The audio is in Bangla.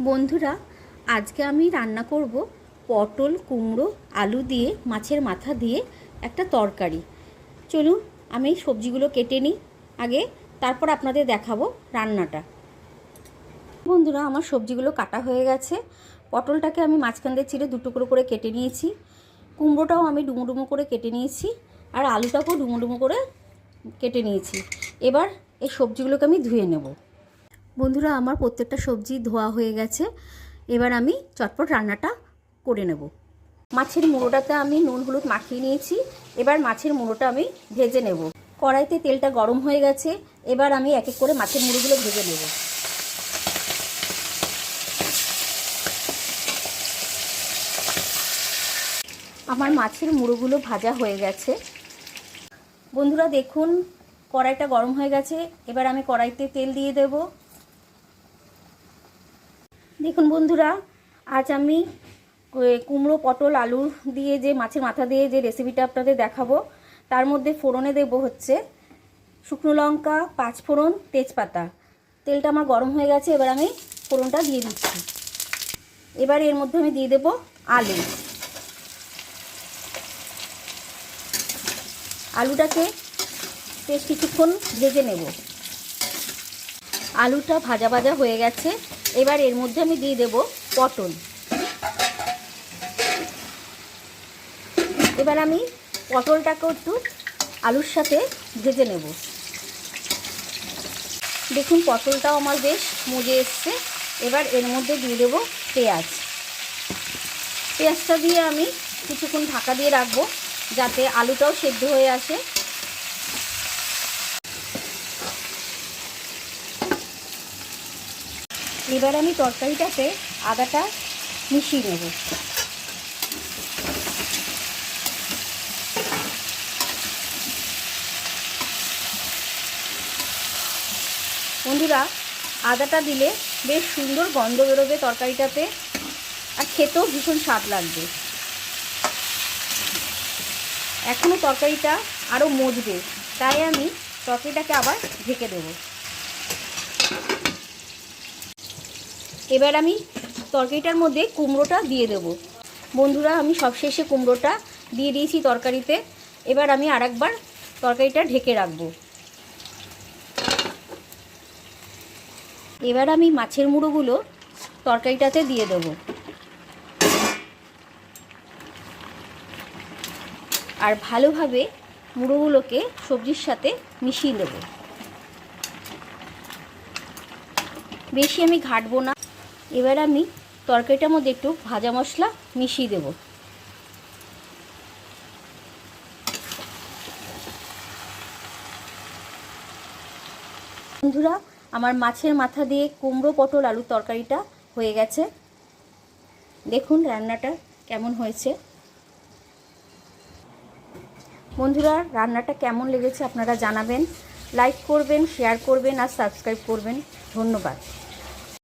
বন্ধুরা, আজকে আমি রান্না করব পটল কুমড়ো আলু দিয়ে মাছের মাথা দিয়ে একটা তরকারি। চলুন আমি সবজিগুলো কেটে নিই আগে, তারপর আপনাদের দেখাবো রান্নাটা। বন্ধুরা, আমার সবজিগুলো কাটা হয়ে গেছে। পটলটাকে আমি মাঝখান দিয়ে চিড়ে দুটো করে কেটে নিয়েছি, কুমড়োটাও আমি ডুমো ডুমো করে কেটে নিয়েছি, আর আলুটাকেও ডুমো ডুমো করে কেটে নিয়েছি। এবার এই সবজিগুলোকে আমি ধুয়ে নেব। বন্ধুরা, আমার প্রত্যেকটা সবজি ধোয়া হয়ে গেছে। এবার আমি চটপট রান্নাটা করে নেব। মাছের মুড়োটাতে আমি নুন হলুদ মাখিয়ে নিয়েছি। এবার মাছের মুড়োটা আমি ভেজে নেব। কড়াইতে তেলটা গরম হয়ে গেছে। এবার আমি এক এক করে মাছের মুড়োগুলো ভেজে নেব। আমার মাছের মুড়োগুলো ভাজা হয়ে গেছে। বন্ধুরা দেখুন, কড়াইটা গরম হয়ে গেছে। এবার আমি কড়াইতে তেল দিয়ে দেব। দেখুন বন্ধুরা, আজ আমি কুমড়ো পটল আলু দিয়ে যে মাছের মাথা দিয়ে যে রেসিপিটা আপনাদের দেখাবো, তার মধ্যে ফোড়নে দেব হচ্ছে শুকনো লঙ্কা, পাঁচফোড়ন, তেজপাতা। তেলটা আমার গরম হয়ে গেছে। এবার আমি ফোড়নটা দিয়ে দিচ্ছি। এবার এর মধ্যে আমি দিয়ে দেব আলু। আলুটাকে বেশ কিছুক্ষণ ভেজে নেব। আলুটা ভাজা ভাজা হয়ে গেছে। এবার এর মধ্যে আমি দিয়ে দেব পটল। এবার আমি পটলটাকেও একটু আলুর সাথে ভেজে নেব। দেখুন পটলটাও আমার বেশ মজে এসছে। এবার এর মধ্যে দিয়ে দেব পেঁয়াজ। পেঁয়াজটা দিয়ে আমি কিছুক্ষণ ঢাকা দিয়ে রাখবো, যাতে আলুটাও সেদ্ধ হয়ে আসে। এবার আমি তরকারিটাতে আদাটা মিশিয়ে নেব। বন্ধুরা, আদাটা দিলে বেশ সুন্দর গন্ধ বেরোবে তরকারিটাতে, আর খেতেও ভীষণ স্বাদ লাগবে। এখনও তরকারিটা আরও মজবে, তাই আমি তরকারিটাকে আবার ঢেকে দেব। এবার আমি তরকারিটার মধ্যে কুমড়োটা দিয়ে দেব। বন্ধুরা, আমি সবশেষে কুমড়োটা দিয়ে দিয়েছি তরকারিতে। এবার আমি আরেকবার তরকারিটা ঢেকে রাখবো। এবার আমি মাছের মুড়োগুলো তরকারিটাতে দিয়ে দেব, আর ভালোভাবে মুড়োগুলোকে সবজির সাথে মিশিয়ে দেব। বেশি আমি ঘাটবো না। এবার আমি তরকারিটার মধ্যে একটু ভাজা মশলা মিশিয়ে দেব। বন্ধুরা, আমার মাছের মাথা দিয়ে কুমড়ো পটল আলুর তরকারিটা হয়ে গেছে। দেখুন রান্নাটা কেমন হয়েছে। বন্ধুরা, রান্নাটা কেমন লেগেছে আপনারা জানাবেন। লাইক করবেন, শেয়ার করবেন আর সাবস্ক্রাইব করবেন। ধন্যবাদ।